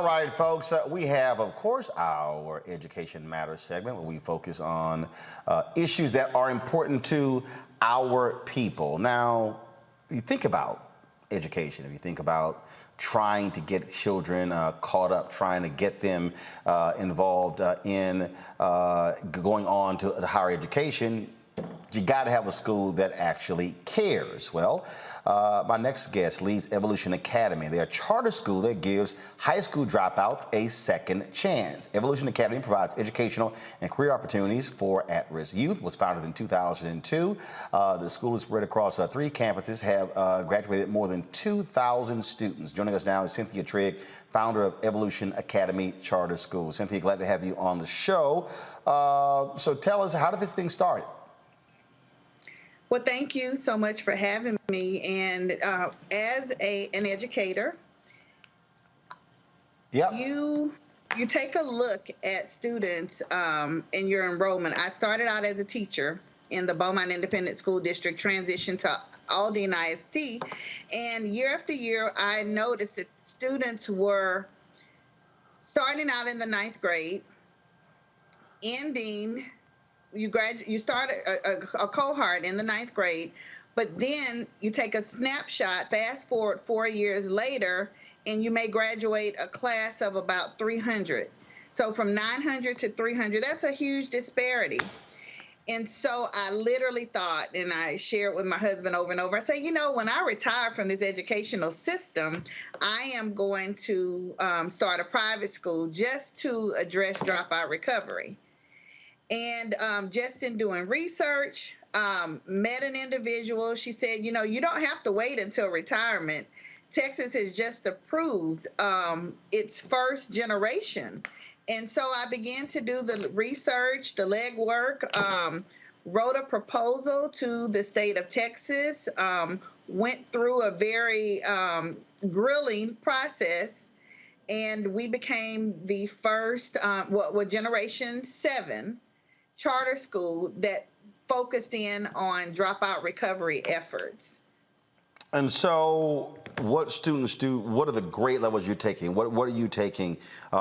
right, folks, we have, of course, our Education Matters segment where we focus on issues that are important to our people. Now, you think about education, if you think about trying to get children caught up, trying to get them involved in going on to higher education, you got to have a school that actually cares. Well, my next guest leads Evolution Academy. They're a charter school that gives high school dropouts a second chance. Evolution Academy provides educational and career opportunities for at-risk youth. Was founded in 2002. The school is spread across 3 campuses, have graduated more than 2,000 students. Joining us now is Cynthia Trigg, founder of Evolution Academy Charter School. Cynthia, glad to have you on the show. So tell us, how did this thing start? Well, thank you so much for having me. And as an educator, yep. you take a look at students in your enrollment. I started out as a teacher in the Beaumont Independent School District, transitioned to Aldine ISD, and year after year, I noticed that students were starting out in the 9th grade, ending. You start a cohort in the 9th grade, but then you take a snapshot, fast forward 4 years later, and you may graduate a class of about 300. So from 900 to 300, that's a huge disparity. And so I literally thought, and I share it with my husband over and over, I say, you know, when I retire from this educational system, I am going to start a private school just to address dropout recovery. And just in doing research, met an individual. She said, you know, you don't have to wait until retirement. Texas has just approved its first generation. And so I began to do the research, the legwork, wrote a proposal to the state of Texas, went through a very grilling process, and we became the first, Generation 7 charter school that focused in on dropout recovery efforts. And so what students do, what are the grade levels you're taking? What are you taking?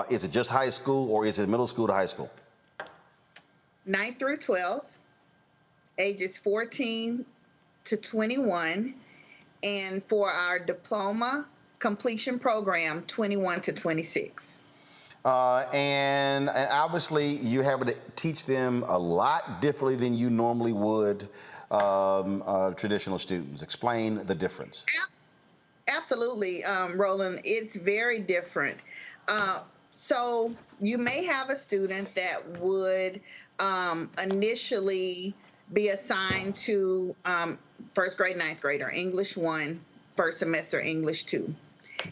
Is it just high school, or is it middle school to high school? 9th through 12th, ages 14 to 21. And for our diploma completion program, 21 to 26. And obviously, you have to teach them a lot differently than you normally would traditional students. Explain the difference. Absolutely, Roland. It's very different. So you may have a student that would initially be assigned to 1st grade, 9th grader, English 1, first semester, English 2.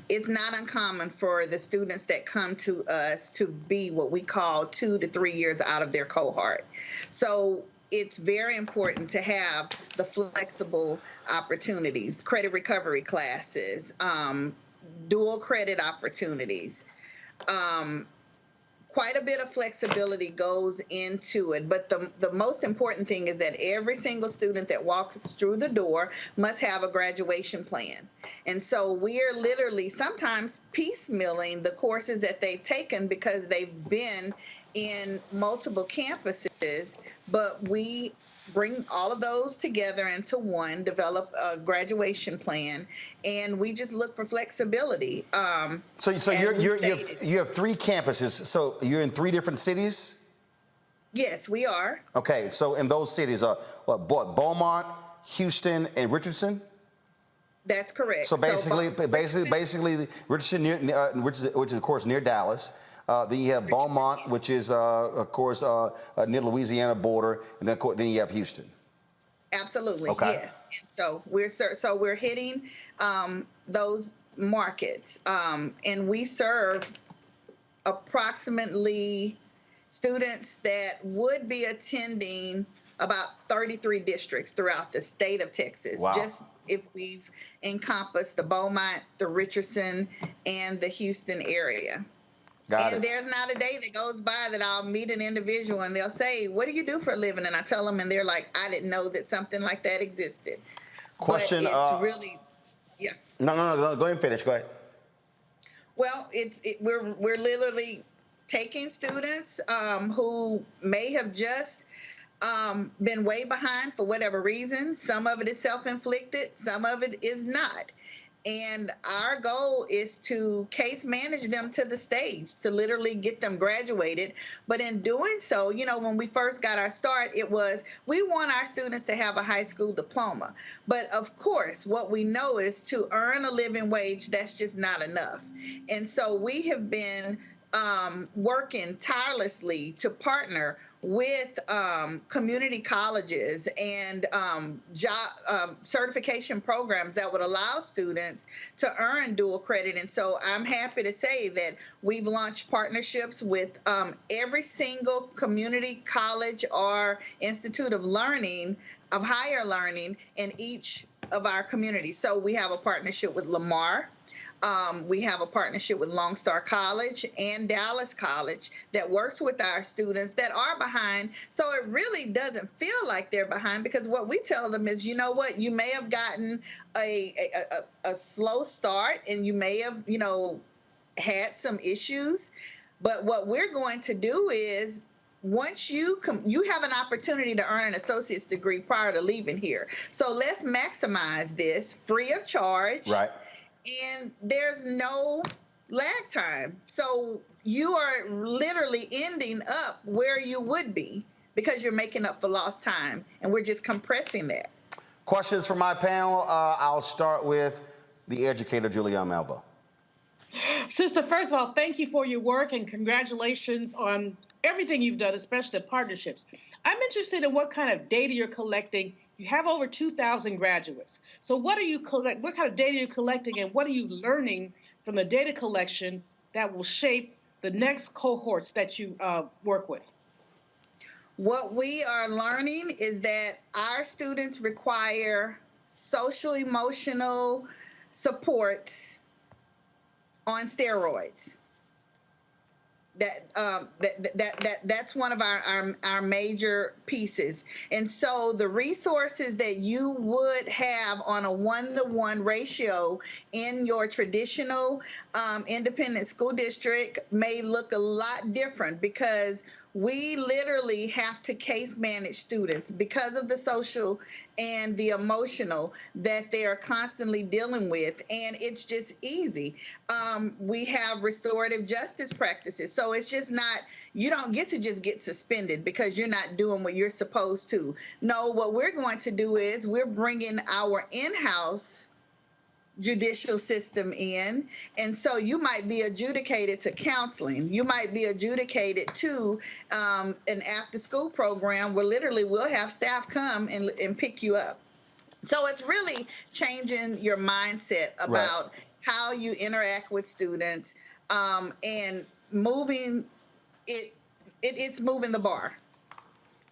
It's not uncommon for the students that come to us to be what we call 2 to 3 years out of their cohort. So it's very important to have the flexible opportunities, credit recovery classes, dual credit opportunities. Quite a bit of flexibility goes into it, but the most important thing is that every single student that walks through the door must have a graduation plan. And so we are literally sometimes piecemealing the courses that they've taken because they've been in multiple campuses, but we bring all of those together into one, develop a graduation plan, and we just look for flexibility. So you have 3 campuses. So you're in 3 different cities? Yes, we are. Okay, so in those cities are Beaumont, Houston, and Richardson? That's correct. So basically, Richardson, which is of course near Dallas. Then you have Beaumont, which is, of course, near Louisiana border, and then you have Houston. Absolutely, okay. Yes. And so we're hitting those markets, and we serve approximately students that would be attending about 33 districts throughout the state of Texas. Wow. Just if we've encompassed the Beaumont, the Richardson, and the Houston area. And there's not a day that goes by that I'll meet an individual and they'll say, what do you do for a living? And I tell them, and they're like, I didn't know that something like that existed. Question. But it's really, yeah. No. Go ahead and finish. Go ahead. Well, we're literally taking students who may have just been way behind for whatever reason. Some of it is self-inflicted, some of it is not. And our goal is to case manage them to the stage, to literally get them graduated. But in doing so, you know, when we first got our start, it was we want our students to have a high school diploma. But of course, what we know is to earn a living wage, that's just not enough. And so we have been working tirelessly to partner with community colleges and job certification programs that would allow students to earn dual credit. And so I'm happy to say that we've launched partnerships with every single community college or institute of learning, of higher learning in each of our communities. So we have a partnership with Lamar. We have a partnership with Lone Star College and Dallas College that works with our students that are behind. So it really doesn't feel like they're behind, because what we tell them is, you know what, you may have gotten a slow start and you may have, you know, had some issues. But what we're going to do is, once you have an opportunity to earn an associate's degree prior to leaving here. So let's maximize this free of charge. Right. And there's no lag time. So you are literally ending up where you would be because you're making up for lost time. And we're just compressing that. Questions for my panel. I'll start with the educator, Julianne Melva. Sister, first of all, thank you for your work and congratulations on everything you've done, especially the partnerships. I'm interested in what kind of data you're collecting. You have over 2,000 graduates. So what kind of data are you collecting, and what are you learning from the data collection that will shape the next cohorts that you work with? What we are learning is that our students require social emotional support on steroids. That's one of our major pieces. And so the resources that you would have on a 1-to-1 ratio in your traditional independent school district may look a lot different, because we literally have to case manage students because of the social and the emotional that they are constantly dealing with. And it's just easy. We have restorative justice practices. So it's just not, you don't get to just get suspended because you're not doing what you're supposed to. No, what we're going to do is we're bringing our in-house judicial system in. And so you might be adjudicated to counseling. You might be adjudicated to an after-school program where literally we'll have staff come and pick you up. So it's really changing your mindset about how you interact with students and moving it. It's moving the bar.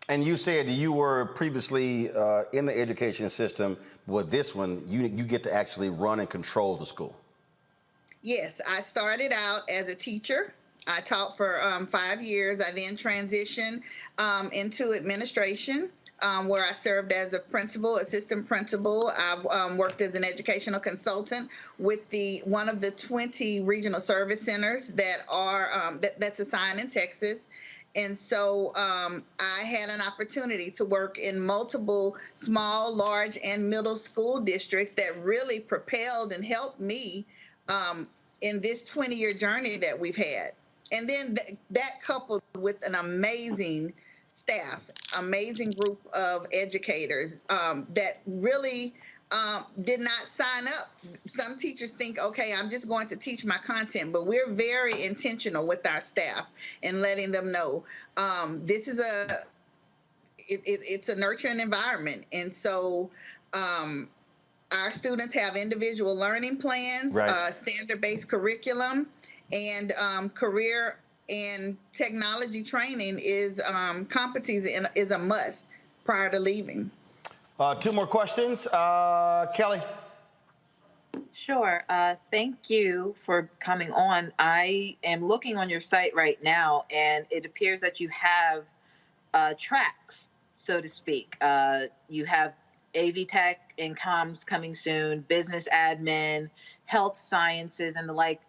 And you said you were previously in the education system. With this one, you get to actually run and control the school. Yes, I started out as a teacher. I taught for 5 years. I then transitioned into administration, where I served as a principal, assistant principal. I've worked as an educational consultant with one of the 20 regional service centers that are that's assigned in Texas. And so I had an opportunity to work in multiple small, large, and middle school districts that really propelled and helped me in this 20-year journey that we've had. And then that coupled with an amazing staff, amazing group of educators that really did not sign up. Some teachers think, okay, I'm just going to teach my content, but we're very intentional with our staff and letting them know this is it's a nurturing environment. And so our students have individual learning plans, standard-based curriculum, and career and technology training is competencies is a must prior to leaving. 2 more questions. Kelly. Sure. Thank you for coming on. I am looking on your site right now, and it appears that you have tracks, so to speak. You have AV Tech and Comms coming soon, business admin, health sciences, and the like.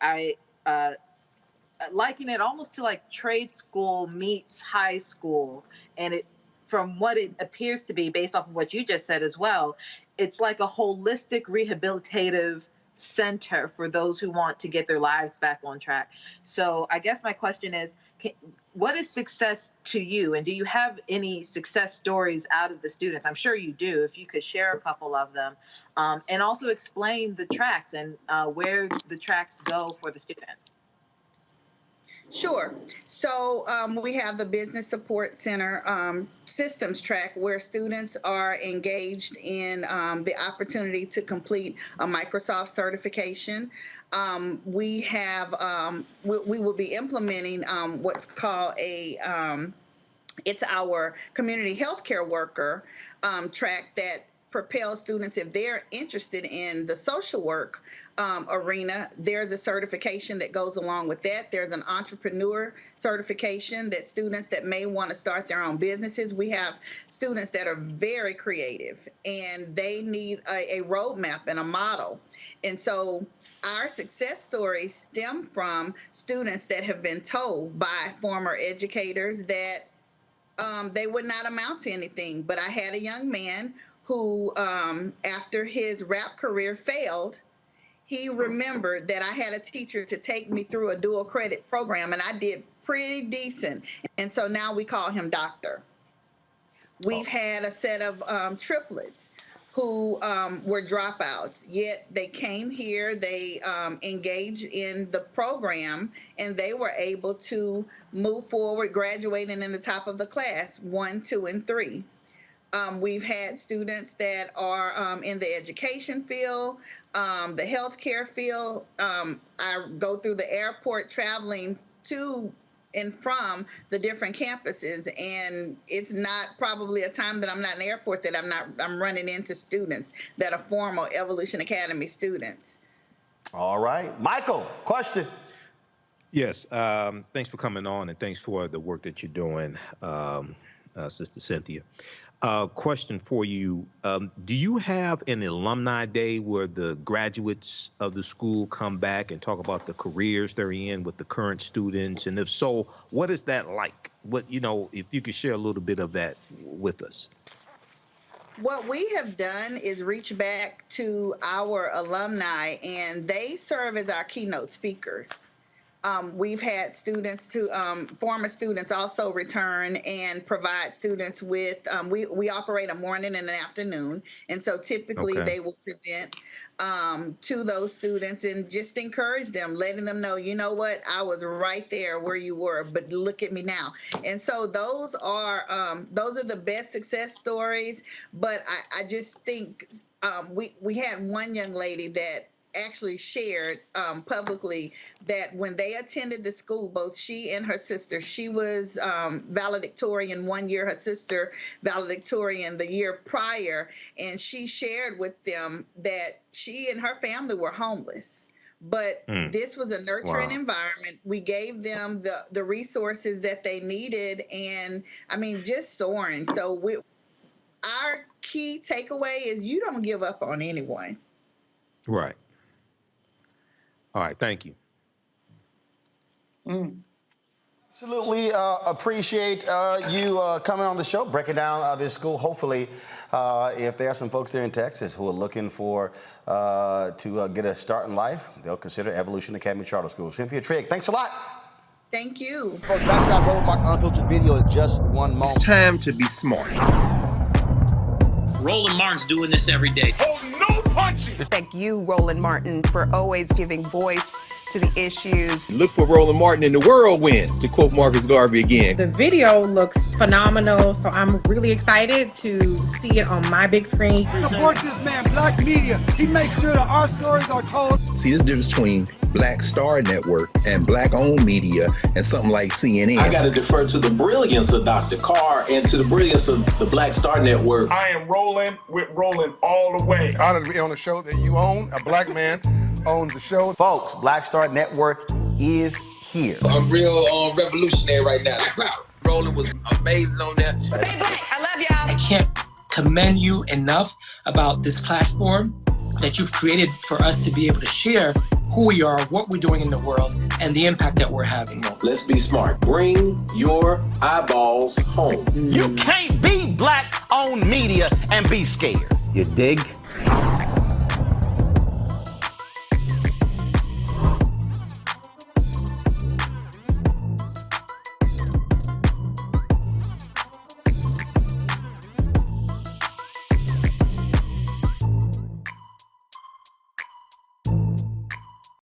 liken it almost to like trade school meets high school. And it, from what it appears to be, based off of what you just said as well, it's like a holistic rehabilitative center for those who want to get their lives back on track. So I guess my question is, what is success to you? And do you have any success stories out of the students? I'm sure you do. If you could share a couple of them, and also explain the tracks and where the tracks go for the students. Sure. So we have the Business Support Center systems track where students are engaged in the opportunity to complete a Microsoft certification. We will be implementing what's called it's our community healthcare worker track that propel students, if they're interested in the social work arena, there's a certification that goes along with that. There's an entrepreneur certification that students that may want to start their own businesses. We have students that are very creative and they need a roadmap and a model. And so our success stories stem from students that have been told by former educators that they would not amount to anything. But I had a young man who, after his rap career failed, he remembered that I had a teacher to take me through a dual credit program, and I did pretty decent. And so now we call him Doctor. We've had a set of triplets who were dropouts, yet they came here, they engaged in the program, and they were able to move forward, graduating in the top of the class, 1, 2, and 3. We've had students that are in the education field, the healthcare field. I go through the airport traveling to and from the different campuses, and it's not probably a time that I'm not in the airport that I'm running into students that are former Evolution Academy students. All right. Michael, question. Yes, thanks for coming on, and thanks for the work that you're doing, Sister Cynthia. Question for you. Do you have an alumni day where the graduates of the school come back and talk about the careers they're in with the current students? And if so, what is that like? What, if you could share a little bit of that with us. What we have done is reach back to our alumni, and they serve as our keynote speakers. We've had students former students also return and provide students with, we operate a morning and an afternoon. And so typically they will present to those students and just encourage them, letting them know, you know what, I was right there where you were, but look at me now. And so those are the best success stories. But I just think we had one young lady that actually shared publicly that when they attended the school, both she and her sister, she was valedictorian one year, her sister valedictorian the year prior, and she shared with them that she and her family were homeless. But this was a nurturing environment. We gave them the resources that they needed, and I mean, just soaring. So our key takeaway is you don't give up on anyone. Right. All right, thank you. Absolutely appreciate you coming on the show, breaking down this school. Hopefully, if there are some folks there in Texas who are looking for to get a start in life, they'll consider Evolution Academy Charter School. Cynthia Trigg, thanks a lot. Thank you. Folks, back to our Roland Martin Unfiltered video in just one moment. It's time to be smart. Roland Martin's doing this every day. Oh, no punching! Thank you, Roland Martin, for always giving voice to the issues. Look for Roland Martin in the whirlwind, to quote Marcus Garvey again. The video looks phenomenal, so I'm really excited to see it on my big screen. Support this man, Black Media. He makes sure that our stories are told. See, there's a difference between Black Star Network and Black-owned media and something like CNN. I got to defer to the brilliance of Dr. Carr and to the brilliance of the Black Star Network. I am rolling with Roland all the way. Honored to be on a show that you own. A black man owns the show. Folks, Black Star Network is here. I'm real revolutionary right now. Roland was amazing on there. Stay black. I love y'all. I can't commend you enough about this platform that you've created for us to be able to share who we are, what we're doing in the world, and the impact that we're having. Let's be smart. Bring your eyeballs home. You can't be black-owned media and be scared. You dig?